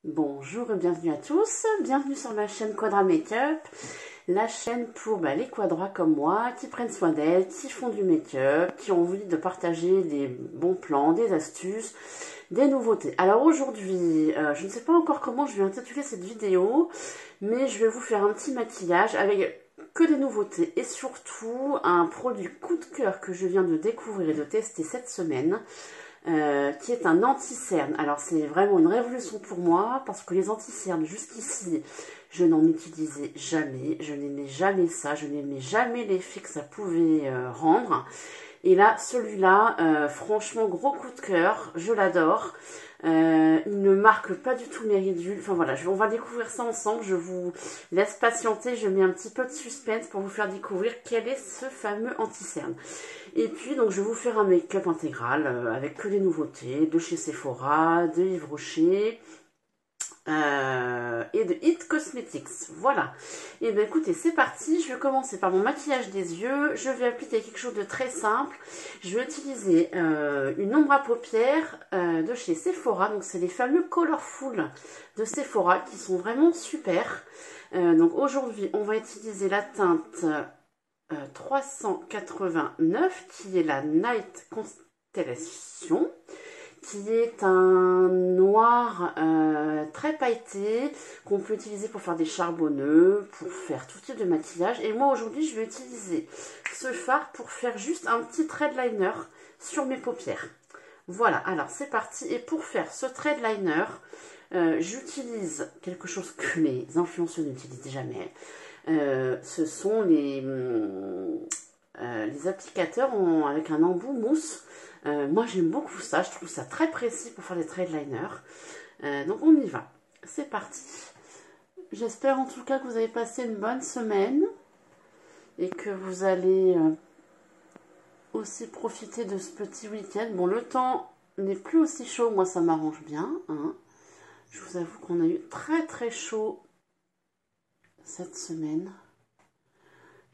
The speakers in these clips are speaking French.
Bonjour et bienvenue à tous, bienvenue sur ma chaîne Quadra Makeup, la chaîne pour les quadras comme moi, qui prennent soin d'elles, qui font du make-up, qui ont envie de partager des bons plans, des astuces, des nouveautés. Alors aujourd'hui, je ne sais pas encore comment je vais intituler cette vidéo, mais je vais vous faire un petit maquillage avec que des nouveautés et surtout un produit coup de cœur que je viens de découvrir et de tester cette semaine. Qui est un anti-cerne. Alors c'est vraiment une révolution pour moi parce que les anti-cernes jusqu'ici je n'en utilisais jamais, je n'aimais jamais ça, je n'aimais jamais l'effet que ça pouvait rendre. Et là celui-là, franchement gros coup de cœur, je l'adore. Il ne marque pas du tout mes ridules. Enfin voilà, on va découvrir ça ensemble. Je vous laisse patienter. Je mets un petit peu de suspense pour vous faire découvrir quel est ce fameux anti-cerne. Et puis donc je vais vous faire un make-up intégral avec que des nouveautés de chez Sephora, de Yves Rocher et de It Cosmetics. Voilà. Et bien écoutez, c'est parti. Je vais commencer par mon maquillage des yeux. Je vais appliquer quelque chose de très simple. Je vais utiliser une ombre à paupières de chez Sephora. Donc c'est les fameux Colorful de Sephora qui sont vraiment super. Donc aujourd'hui, on va utiliser la teinte 389 qui est la Night Constellation, qui est un noir très pailleté qu'on peut utiliser pour faire des charbonneux, pour faire tout type de maquillage. Et moi aujourd'hui je vais utiliser ce fard pour faire juste un petit trait de liner sur mes paupières. Voilà, alors c'est parti. Et pour faire ce trait de liner, j'utilise quelque chose que les influenceurs n'utilisent jamais. Ce sont les applicateurs avec un embout mousse. Moi j'aime beaucoup ça, je trouve ça très précis pour faire des traits de liner. Donc on y va, c'est parti. J'espère en tout cas que vous avez passé une bonne semaine et que vous allez aussi profiter de ce petit week-end. Bon, le temps n'est plus aussi chaud, moi ça m'arrange bien, hein. Je vous avoue qu'on a eu très chaud cette semaine.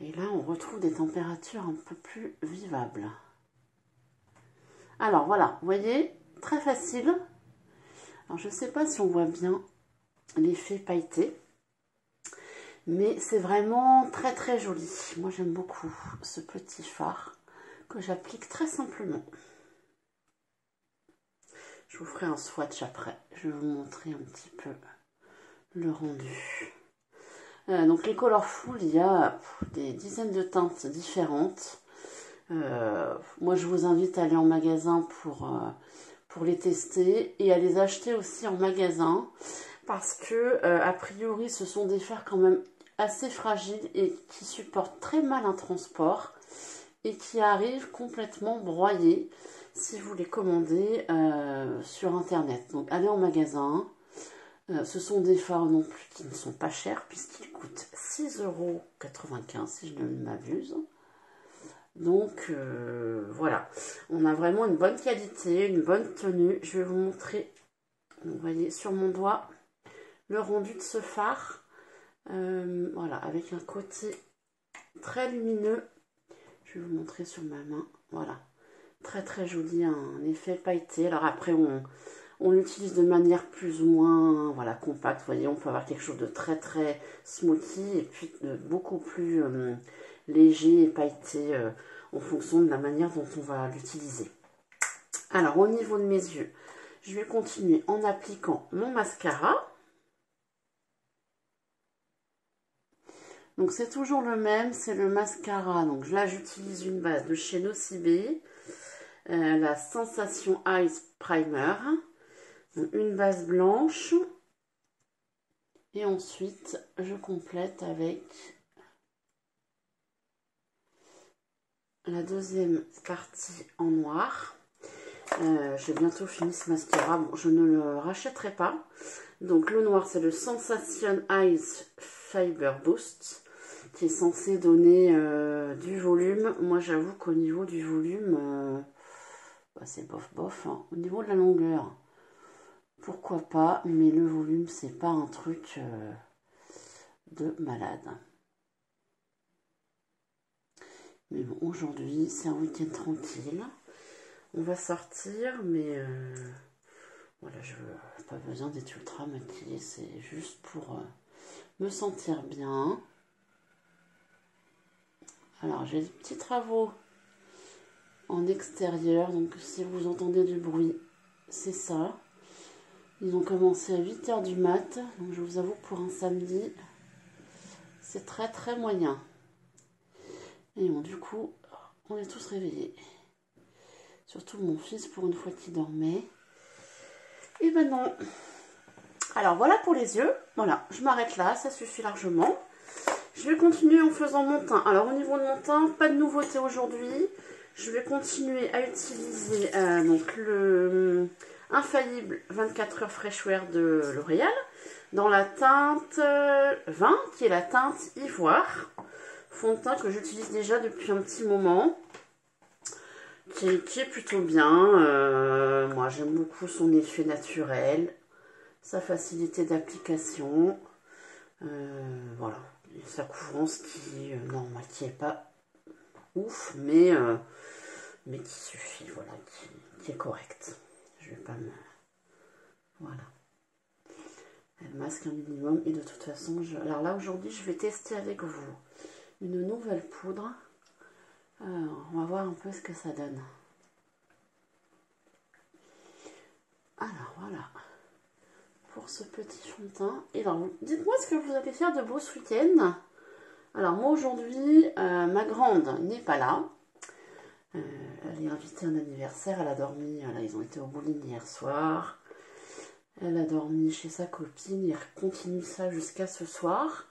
Et là, on retrouve des températures un peu plus vivables. Alors voilà, vous voyez, très facile. Alors je ne sais pas si on voit bien l'effet pailleté, mais c'est vraiment très joli. Moi j'aime beaucoup ce petit fard que j'applique très simplement. Je vous ferai un swatch après. Je vais vous montrer un petit peu le rendu. Donc les Colorful, il y a des dizaines de teintes différentes. Moi je vous invite à aller en magasin pour les tester et à les acheter aussi en magasin parce que a priori ce sont des fards quand même assez fragiles et qui supportent très mal un transport et qui arrivent complètement broyés si vous les commandez sur internet. Donc allez en magasin. Ce sont des fards non plus qui ne sont pas chers puisqu'ils coûtent 6,95 € si je ne m'abuse. Donc voilà, on a vraiment une bonne qualité, une bonne tenue. Je vais vous montrer, vous voyez sur mon doigt, le rendu de ce fard. Voilà, avec un côté très lumineux. Je vais vous montrer sur ma main. Voilà, très joli, un effet pailleté. Alors après, on l'utilise de manière plus ou moins voilà, compacte. Vous voyez, on peut avoir quelque chose de très smoothie et puis de beaucoup plus léger et pailleté en fonction de la manière dont on va l'utiliser. Alors, au niveau de mes yeux, je vais continuer en appliquant mon mascara. Donc, c'est toujours le même, c'est le mascara. Donc, là, j'utilise une base de chez Nocibé, la Sensation Eyes Primer. Donc, une base blanche. Et ensuite, je complète avec la deuxième partie en noir. J'ai bientôt fini ce mascara. Bon, je ne le rachèterai pas. Donc le noir, c'est le Sensation Eyes Fiber Boost qui est censé donner du volume. Moi, j'avoue qu'au niveau du volume, c'est bof. Hein. Au niveau de la longueur, pourquoi pas. Mais le volume, c'est pas un truc de malade. Mais bon, aujourd'hui, c'est un week-end tranquille. On va sortir, mais Voilà, je n'ai pas besoin d'être ultra maquillée, c'est juste pour me sentir bien. Alors, j'ai des petits travaux en extérieur, donc si vous entendez du bruit, c'est ça. Ils ont commencé à 8 h du mat, donc je vous avoue que pour un samedi, c'est très très moyen. Et bon, du coup, on est tous réveillés. Surtout mon fils pour une fois qu'il dormait. Et ben non. Alors voilà pour les yeux. Voilà, je m'arrête là, ça suffit largement. Je vais continuer en faisant mon teint. Alors au niveau de mon teint, pas de nouveauté aujourd'hui. Je vais continuer à utiliser donc le Infaillible 24 heures Fresh Wear de L'Oréal dans la teinte 20 qui est la teinte ivoire. Fond de teint que j'utilise déjà depuis un petit moment. Qui est plutôt bien. Moi j'aime beaucoup son effet naturel, sa facilité d'application. Voilà. Et sa couvrance qui, non, qui n'est pas ouf, mais qui suffit, voilà, qui est correcte. Je vais pas me... Voilà. Elle masque un minimum et de toute façon, alors là aujourd'hui, je vais tester avec vous une nouvelle poudre. Alors, on va voir un peu ce que ça donne. Alors voilà. Pour ce petit fond de teint. Et alors, dites-moi ce que vous allez faire de beau ce week-end. Alors moi aujourd'hui, ma grande n'est pas là. Elle est invitée à un anniversaire, elle a dormi, là, ils ont été au bowling hier soir. Elle a dormi chez sa copine et elle continue ça jusqu'à ce soir.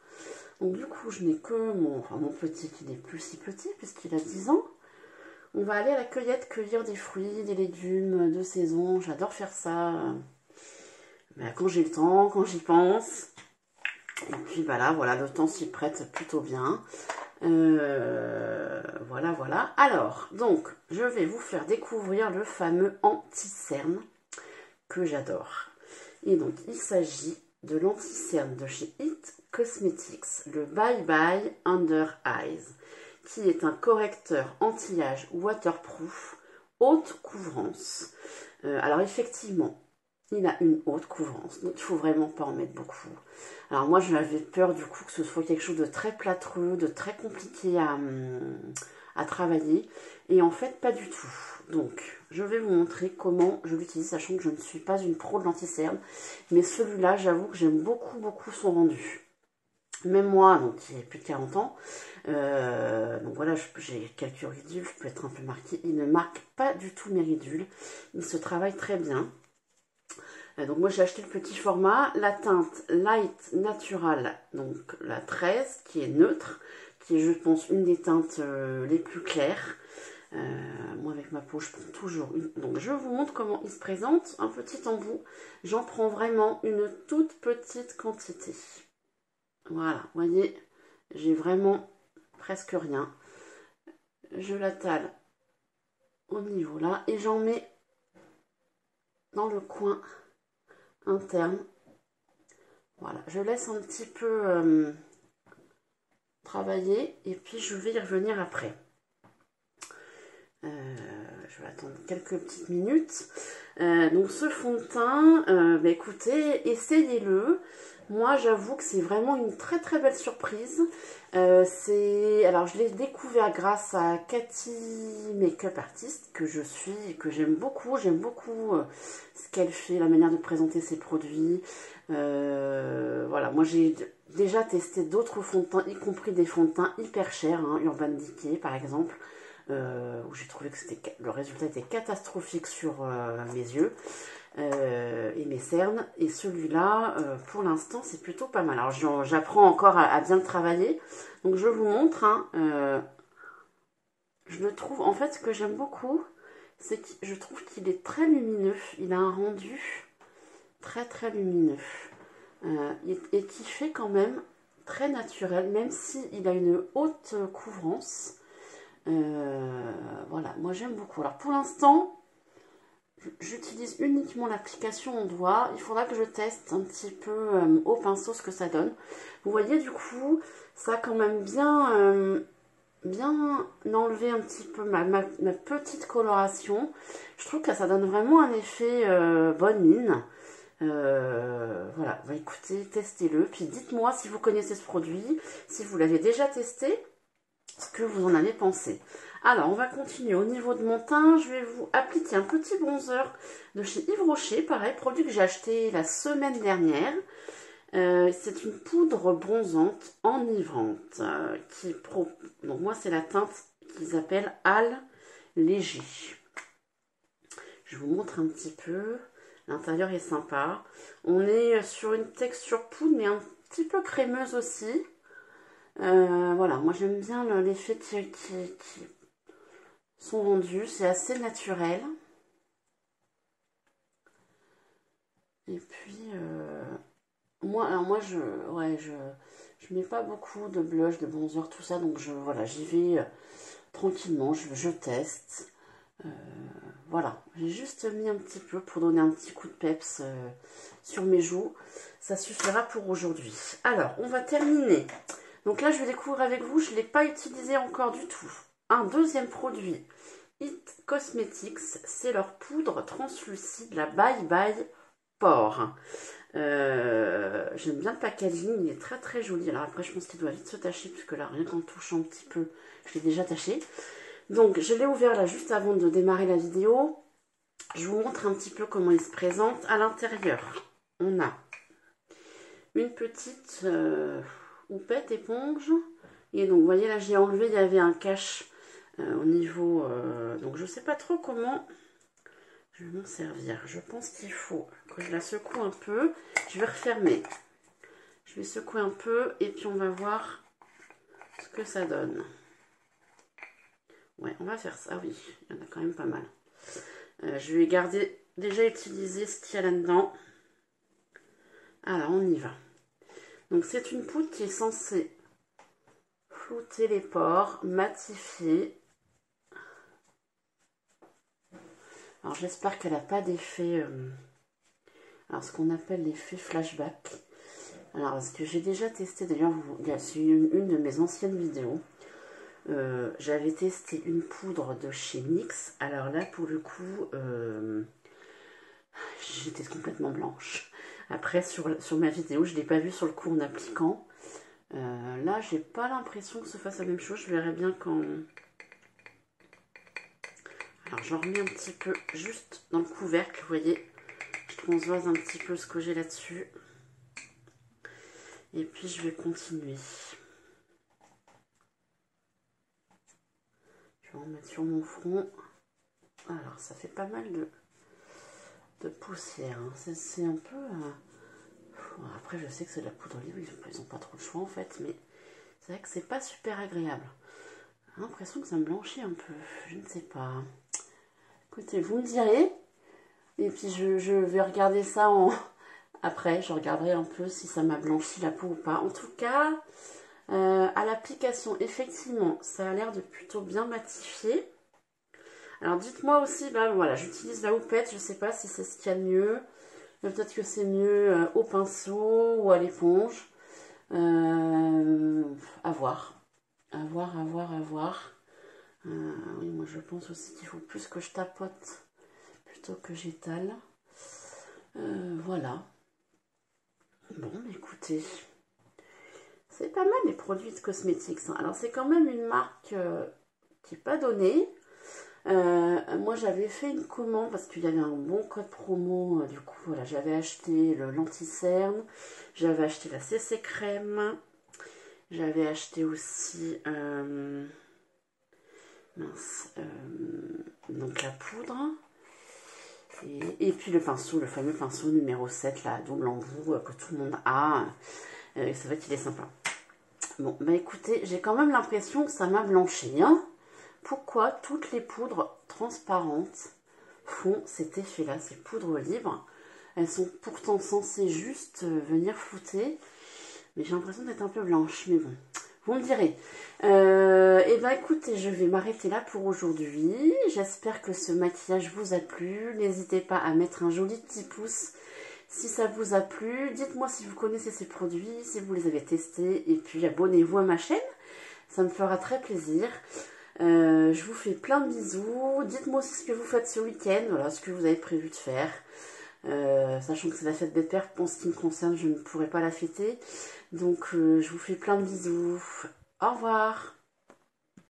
Donc du coup, je n'ai que mon petit qui n'est plus si petit puisqu'il a 10 ans. On va aller à la cueillette cueillir des fruits, des légumes de saison. J'adore faire ça. Quand j'ai le temps, quand j'y pense. Et puis bah là, voilà, le temps s'y prête plutôt bien. Voilà, voilà. Alors, donc, je vais vous faire découvrir le fameux anti-cerne que j'adore. Et donc, il s'agit de l'anti-cerne de chez It Cosmetics, le Bye Bye Under Eyes, qui est un correcteur anti-âge waterproof, haute couvrance. Alors, effectivement, il a une haute couvrance, donc il ne faut vraiment pas en mettre beaucoup. Alors moi, j'avais peur du coup que ce soit quelque chose de très plâtreux, de très compliqué à travailler. Et en fait, pas du tout. Donc, je vais vous montrer comment je l'utilise, sachant que je ne suis pas une pro de l'anti-cerne. Mais celui-là, j'avoue que j'aime beaucoup, beaucoup son rendu. Même moi, donc qui ai plus de 40 ans, donc voilà, j'ai quelques ridules, je peux être un peu marquée. Il ne marque pas du tout mes ridules. Il se travaille très bien. Donc moi j'ai acheté le petit format, la teinte Light Natural, donc la 13 qui est neutre, qui est je pense une des teintes les plus claires. Moi avec ma peau je prends toujours une. Donc je vous montre comment il se présente, un petit embout. J'en prends vraiment une toute petite quantité. Voilà, vous voyez, j'ai vraiment presque rien. Je l'attale au niveau là et j'en mets dans le coin interne. Voilà, je laisse un petit peu travailler et puis je vais y revenir après. Je vais attendre quelques petites minutes. Donc ce fond de teint, écoutez, essayez-le. Moi j'avoue que c'est vraiment une très très belle surprise. Alors je l'ai découvert grâce à Cathy Makeup Artist que je suis et que j'aime beaucoup. J'aime beaucoup ce qu'elle fait, la manière de présenter ses produits. Voilà, moi j'ai déjà testé d'autres fonds de teint, y compris des fonds de teint hyper chers, hein, Urban Decay par exemple. Où j'ai trouvé que le résultat était catastrophique sur mes yeux et mes cernes. Et celui-là, pour l'instant, c'est plutôt pas mal. Alors, j'apprends encore à bien le travailler. Donc, je vous montre. Hein, je le trouve, en fait, ce que j'aime beaucoup, c'est que je trouve qu'il est très lumineux. Il a un rendu très, très lumineux. Et qui fait quand même très naturel, même s'il a une haute couvrance. Voilà, moi j'aime beaucoup. Alors pour l'instant, j'utilise uniquement l'application en doigt. Il faudra que je teste un petit peu au pinceau ce que ça donne. Vous voyez, du coup, ça a quand même bien bien enlever un petit peu ma petite coloration. Je trouve que ça donne vraiment un effet bonne mine. Voilà, bah écoutez, testez-le. Puis dites-moi si vous connaissez ce produit, si vous l'avez déjà testé, ce que vous en avez pensé. Alors, on va continuer. Au niveau de mon teint, je vais vous appliquer un petit bronzer de chez Yves Rocher. Pareil, produit que j'ai acheté la semaine dernière. C'est une poudre bronzante enivrante. Donc moi, c'est la teinte qu'ils appellent Al Léger. Je vous montre un petit peu. L'intérieur est sympa. On est sur une texture poudre, mais un petit peu crémeuse aussi. Voilà, moi j'aime bien l'effet qui sont vendus. C'est assez naturel. Et puis, moi je mets pas beaucoup de blush, de bronzer, tout ça. Donc voilà, j'y vais tranquillement, je teste. Voilà, j'ai juste mis un petit peu pour donner un petit coup de peps sur mes joues. Ça suffira pour aujourd'hui. Alors, on va terminer. Donc là, je vais découvrir avec vous, je ne l'ai pas utilisé encore du tout. Un deuxième produit, It Cosmetics, c'est leur poudre translucide, la Bye Bye Pore. J'aime bien le packaging, il est très très joli. Alors après, je pense qu'il doit vite se tacher, puisque là, rien qu'en touchant un petit peu, je l'ai déjà taché. Donc, je l'ai ouvert là juste avant de démarrer la vidéo. Je vous montre un petit peu comment il se présente. À l'intérieur, on a une petite houppette éponge. Et donc, vous voyez, là, j'ai enlevé, il y avait un cache au niveau... donc, je ne sais pas trop comment je vais m'en servir. Je pense qu'il faut que je la secoue un peu. Je vais refermer. Je vais secouer un peu et puis on va voir ce que ça donne. Ouais, on va faire ça, oui. Il y en a quand même pas mal. Je vais garder, déjà utiliser ce qu'il y a là-dedans. Alors, on y va. Donc, c'est une poudre qui est censée flouter les pores, matifier. Alors, j'espère qu'elle n'a pas d'effet... alors, ce qu'on appelle l'effet flashback. Alors, parce que j'ai déjà testé, d'ailleurs, c'est une de mes anciennes vidéos. J'avais testé une poudre de chez NYX. Alors là, pour le coup, j'étais complètement blanche. Après, sur ma vidéo, je ne l'ai pas vu sur le coup en appliquant. Là, j'ai pas l'impression que ce fasse la même chose. Je verrai bien quand... Alors, j'en remets un petit peu juste dans le couvercle. Vous voyez, je transvase un petit peu ce que j'ai là-dessus. Et puis, je vais continuer. Je vais en mettre sur mon front. Alors, ça fait pas mal de poussière. Hein. C'est un peu... après, je sais que c'est de la poudre libre. Ils n'ont pas trop le choix, en fait. Mais c'est vrai que c'est pas super agréable. J'ai l'impression que ça me blanchit un peu. Je ne sais pas. Écoutez, vous me direz. Et puis, je vais regarder ça après. Je regarderai un peu si ça m'a blanchi la peau ou pas. En tout cas... à l'application, effectivement, ça a l'air de plutôt bien matifier. Alors, dites-moi aussi, bah voilà, j'utilise la houppette, je ne sais pas si c'est ce qu'il y a de mieux. Peut-être que c'est mieux au pinceau ou à l'éponge. À voir. À voir. Oui, moi je pense aussi qu'il faut plus que je tapote plutôt que j'étale. Voilà. Bon, écoutez... C'est pas mal les produits de cosmétiques. Hein. Alors, c'est quand même une marque qui n'est pas donnée. Moi, j'avais fait une commande parce qu'il y avait un bon code promo. Du coup, voilà, j'avais acheté le l'anti-cerne. J'avais acheté la CC crème. J'avais acheté aussi donc la poudre. Et puis le pinceau, le fameux pinceau numéro 7, là, double embout que tout le monde a. C'est vrai qu'il est sympa. Bon, bah écoutez, j'ai quand même l'impression que ça m'a blanchi. Hein. Pourquoi toutes les poudres transparentes font cet effet-là, ces poudres libres? Elles sont pourtant censées juste venir flouter. Mais j'ai l'impression d'être un peu blanche. Mais bon, vous me direz. Et bah écoutez, je vais m'arrêter là pour aujourd'hui. J'espère que ce maquillage vous a plu. N'hésitez pas à mettre un joli petit pouce si ça vous a plu. Dites-moi si vous connaissez ces produits, si vous les avez testés. Et puis abonnez-vous à ma chaîne Ça me fera très plaisir. Je vous fais plein de bisous. Dites-moi aussi ce que vous faites ce week-end, voilà, ce que vous avez prévu de faire. Sachant que c'est la fête des pères, pour ce qui me concerne, je ne pourrai pas la fêter. Donc, je vous fais plein de bisous. Au revoir.